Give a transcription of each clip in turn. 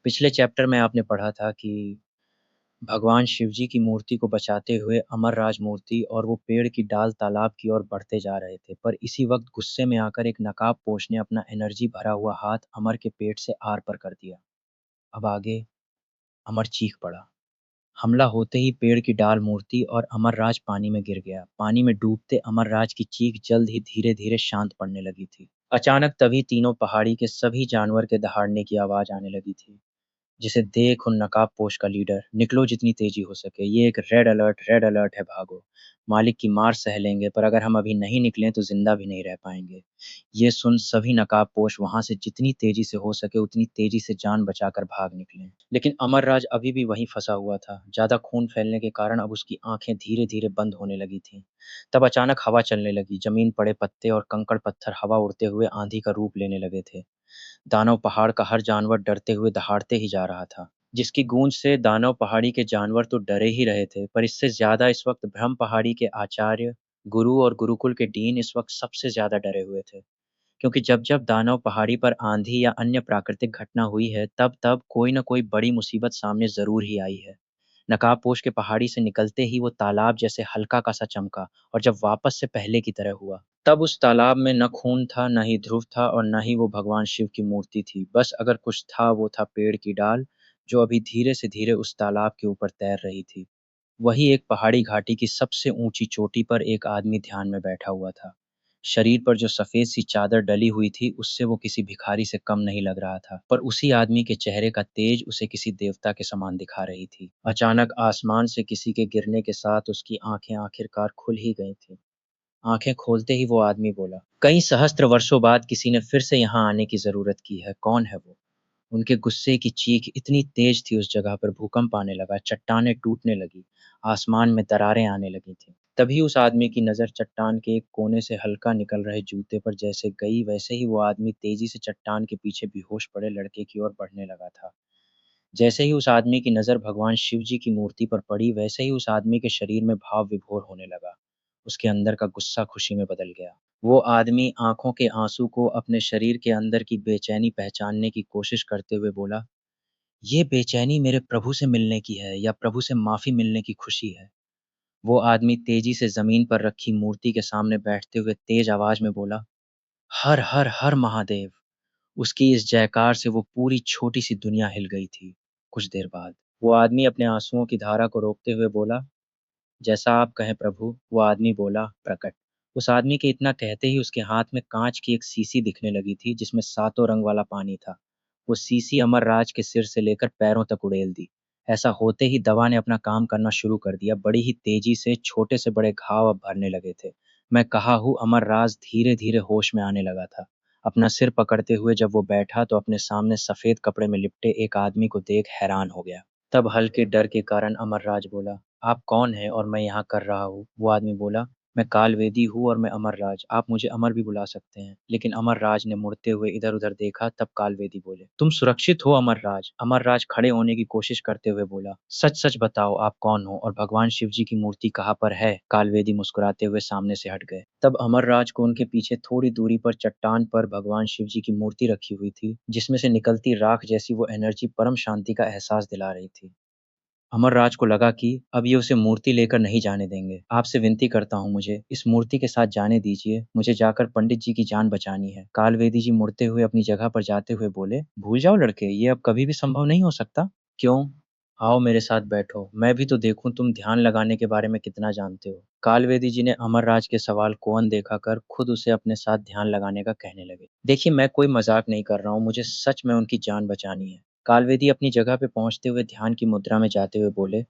पिछले चैप्टर में आपने पढ़ा था कि भगवान शिव जी की मूर्ति को बचाते हुए अमरराज मूर्ति और वो पेड़ की डाल तालाब की ओर बढ़ते जा रहे थे, पर इसी वक्त गुस्से में आकर एक नकाबपोश ने अपना एनर्जी भरा हुआ हाथ अमर के पेट से आर पर कर दिया। अब आगे अमर चीख पड़ा। हमला होते ही पेड़ की डाल मूर्ति और अमरराज पानी में गिर गया। पानी में डूबते अमरराज की चीख जल्द ही धीरे धीरे शांत पड़ने लगी थी। अचानक तभी तीनों पहाड़ी के सभी जानवर के दहाड़ने की आवाज आने लगी थी। जिसे देख उन नकाबपोश का लीडर, निकलो जितनी तेजी हो सके, ये एक रेड अलर्ट है, भागो। मालिक की मार सह लेंगे, पर अगर हम अभी नहीं निकले तो जिंदा भी नहीं रह पाएंगे। ये सुन सभी नकाबपोश वहां से जितनी तेजी से हो सके उतनी तेजी से जान बचाकर भाग निकले। लेकिन अमरराज अभी भी वहीं फंसा हुआ था। ज्यादा खून फैलने के कारण अब उसकी आंखें धीरे धीरे बंद होने लगी थीं। तब अचानक हवा चलने लगी। जमीन पड़े पत्ते और कंकड़ पत्थर हवा उड़ते हुए आंधी का रूप लेने लगे थे। दानव पहाड़ का हर जानवर डरते हुए दहाड़ते ही जा रहा था। जिसकी गूंज से दानव पहाड़ी के जानवर तो डरे ही रहे थे, पर इससे ज्यादा इस वक्त ब्रह्म पहाड़ी के आचार्य, गुरु और गुरुकुल के डीन इस वक्त सबसे ज्यादा डरे हुए थे। क्योंकि जब जब दानव पहाड़ी पर आंधी या अन्य प्राकृतिक घटना हुई है, तब तब कोई न कोई बड़ी मुसीबत सामने जरूर ही आई है। नकाबपोश के पहाड़ी से निकलते ही वो तालाब जैसे हल्का का सा चमका, और जब वापस से पहले की तरह हुआ, तब उस तालाब में न खून था, न ही ध्रुव था, और न ही वो भगवान शिव की मूर्ति थी। बस अगर कुछ था, वो था पेड़ की डाल, जो अभी धीरे से धीरे उस तालाब के ऊपर तैर रही थी। वही एक पहाड़ी घाटी की सबसे ऊंची चोटी पर एक आदमी ध्यान में बैठा हुआ था। शरीर पर जो सफेद सी चादर डली हुई थी, उससे वो किसी भिखारी से कम नहीं लग रहा था, पर उसी आदमी के चेहरे का तेज उसे किसी देवता के समान दिखा रही थी। अचानक आसमान से किसी के गिरने के साथ उसकी आंखें आखिरकार खुल ही गई थी। आंखें खोलते ही वो आदमी बोला, कई सहस्त्र वर्षों बाद किसी ने फिर से यहाँ आने की जरूरत की है। कौन है वो? उनके गुस्से की चीख इतनी तेज थी, उस जगह पर भूकंप आने लगा, चट्टानें टूटने लगी, आसमान में दरारें आने लगी थी। तभी उस आदमी की नजर चट्टान के एक कोने से हल्का निकल रहे जूते पर जैसे गई, वैसे ही वो आदमी तेजी से चट्टान के पीछे बेहोश पड़े लड़के की ओर बढ़ने लगा था। जैसे ही उस आदमी की नजर भगवान शिव जी की मूर्ति पर पड़ी, वैसे ही उस आदमी के शरीर में भाव विभोर होने लगा। उसके अंदर का गुस्सा खुशी में बदल गया। वो आदमी आंखों के आंसू को अपने शरीर के अंदर की बेचैनी पहचानने की कोशिश करते हुए बोला, ये बेचैनी मेरे प्रभु से मिलने की है, या प्रभु से माफी मिलने की खुशी है? वो आदमी तेजी से जमीन पर रखी मूर्ति के सामने बैठते हुए तेज आवाज में बोला, हर हर हर महादेव। उसकी इस जयकार से वो पूरी छोटी सी दुनिया हिल गई थी। कुछ देर बाद वो आदमी अपने आंसुओं की धारा को रोकते हुए बोला, जैसा आप कहें प्रभु। वो आदमी बोला, प्रकट। उस आदमी के इतना कहते ही उसके हाथ में कांच की एक सीसी दिखने लगी थी, जिसमें सातों रंग वाला पानी था। वो सीसी अमरराज के सिर से लेकर पैरों तक उड़ेल दी। ऐसा होते ही दवा ने अपना काम करना शुरू कर दिया। बड़ी ही तेजी से छोटे से बड़े घाव अब भरने लगे थे। मैं कहा हूँ, अमरराज धीरे धीरे होश में आने लगा था। अपना सिर पकड़ते हुए जब वो बैठा, तो अपने सामने सफेद कपड़े में लिपटे एक आदमी को देख हैरान हो गया। तब हल्के डर के कारण अमरराज बोला, आप कौन हैं और मैं यहाँ कर रहा हूँ? वो आदमी बोला, मैं कालवेदी हूँ और मैं अमरराज। आप मुझे अमर भी बुला सकते हैं। लेकिन अमरराज ने मुड़ते हुए इधर उधर देखा। तब कालवेदी बोले, तुम सुरक्षित हो अमरराज? अमरराज खड़े होने की कोशिश करते हुए बोला, सच सच बताओ, आप कौन हो और भगवान शिव जी की मूर्ति कहाँ पर है? कालवेदी मुस्कुराते हुए सामने से हट गए। तब अमरराज को उनके पीछे थोड़ी दूरी पर चट्टान पर भगवान शिव जी की मूर्ति रखी हुई थी, जिसमें से निकलती राख जैसी वो एनर्जी परम शांति का एहसास दिला रही थी। अमरराज को लगा कि अब ये उसे मूर्ति लेकर नहीं जाने देंगे। आपसे विनती करता हूँ, मुझे इस मूर्ति के साथ जाने दीजिए। मुझे जाकर पंडित जी की जान बचानी है। कालवेदी जी मुड़ते हुए अपनी जगह पर जाते हुए बोले, भूल जाओ लड़के, ये अब कभी भी संभव नहीं हो सकता। क्यों? आओ मेरे साथ बैठो, मैं भी तो देखूं तुम ध्यान लगाने के बारे में कितना जानते हो। कालवेदी जी ने अमरराज के सवाल को अनदेखा कर खुद उसे अपने साथ ध्यान लगाने का कहने लगे। देखिए, मैं कोई मजाक नहीं कर रहा हूँ, मुझे सच में उनकी जान बचानी है। कालवेदी अपनी जगह पे पहुंचते हुए ध्यान की मुद्रा में जाते हुए बोले,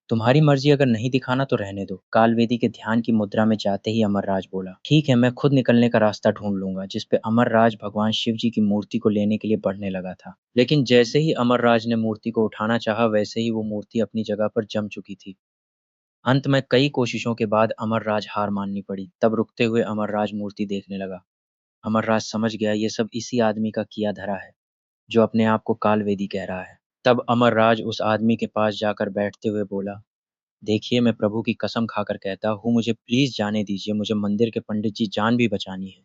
तुम्हारी मर्जी, अगर नहीं दिखाना तो रहने दो। कालवेदी के ध्यान की मुद्रा में जाते ही अमरराज बोला, ठीक है, मैं खुद निकलने का रास्ता ढूंढ लूंगा। जिस पे अमरराज भगवान शिव जी की मूर्ति को लेने के लिए बढ़ने लगा था। लेकिन जैसे ही अमरराज ने मूर्ति को उठाना चाहा, वैसे ही वो मूर्ति अपनी जगह पर जम चुकी थी। अंत में कई कोशिशों के बाद अमरराज हार माननी पड़ी। तब रुकते हुए अमरराज मूर्ति देखने लगा। अमरराज समझ गया, ये सब इसी आदमी का किया धरा है, जो अपने आप को कालवेदी कह रहा है। तब अमरराज उस आदमी के पास जाकर बैठते हुए बोला, देखिए, मैं प्रभु की कसम खाकर कहता हूँ, मुझे प्लीज जाने दीजिए। मुझे मंदिर के पंडित जी जान भी बचानी है।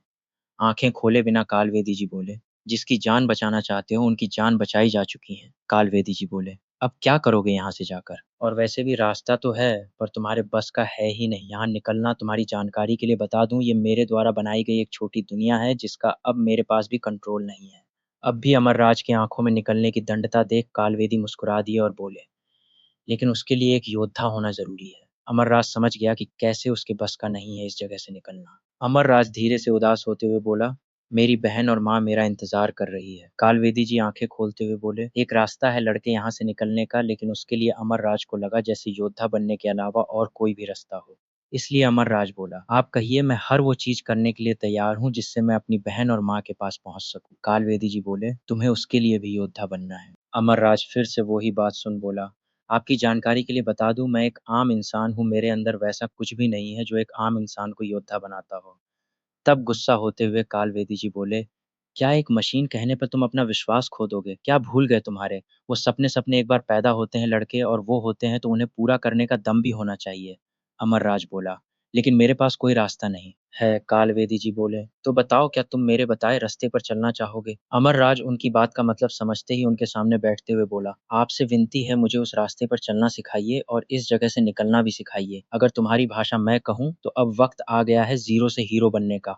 आंखें खोले बिना कालवेदी जी बोले, जिसकी जान बचाना चाहते हो उनकी जान बचाई जा चुकी है। कालवेदी जी बोले, अब क्या करोगे यहाँ से जाकर? और वैसे भी रास्ता तो है, पर तुम्हारे बस का है ही नहीं। यहाँ निकलना तुम्हारी जानकारी के लिए बता दूँ, ये मेरे द्वारा बनाई गई एक छोटी दुनिया है जिसका अब मेरे पास भी कंट्रोल नहीं है। अब भी अमरराज की आँखों में निकलने की दृढ़ता देख कालवेदी मुस्कुरा दिए और बोले, लेकिन उसके लिए एक योद्धा होना ज़रूरी है। अमरराज समझ गया कि कैसे उसके बस का नहीं है इस जगह से निकलना। अमरराज धीरे से उदास होते हुए बोला, मेरी बहन और माँ मेरा इंतज़ार कर रही है। कालवेदी जी आँखें खोलते हुए बोले, एक रास्ता है लड़के यहाँ से निकलने का, लेकिन उसके लिए अमरराज को लगा जैसे योद्धा बनने के अलावा और कोई भी रास्ता हो। इसलिए अमरराज बोला, आप कहिए, मैं हर वो चीज़ करने के लिए तैयार हूँ जिससे मैं अपनी बहन और माँ के पास पहुँच सकूँ। कालवेदी जी बोले, तुम्हें उसके लिए भी योद्धा बनना है। अमरराज फिर से वही बात सुन बोला, आपकी जानकारी के लिए बता दूँ, मैं एक आम इंसान हूँ, मेरे अंदर वैसा कुछ भी नहीं है जो एक आम इंसान को योद्धा बनाता हो। तब गुस्सा होते हुए कालवेदी जी बोले, क्या एक मशीन कहने पर तुम अपना विश्वास खो दोगे? क्या भूल गए तुम्हारे? वो सपने-सपने एक बार पैदा होते हैं लड़के, और वो होते हैं तो उन्हें पूरा करने का दम भी होना चाहिए। अमरराज बोला, लेकिन मेरे पास कोई रास्ता नहीं है। कालवेदी जी बोले, तो बताओ, क्या तुम मेरे बताए रास्ते पर चलना चाहोगे? अमरराज उनकी बात का मतलब समझते ही उनके सामने बैठते हुए बोला, आपसे विनती है, मुझे उस रास्ते पर चलना सिखाइए और इस जगह से निकलना भी सिखाइए। अगर तुम्हारी भाषा मैं कहूँ तो अब वक्त आ गया है ज़ीरो से हीरो बनने का।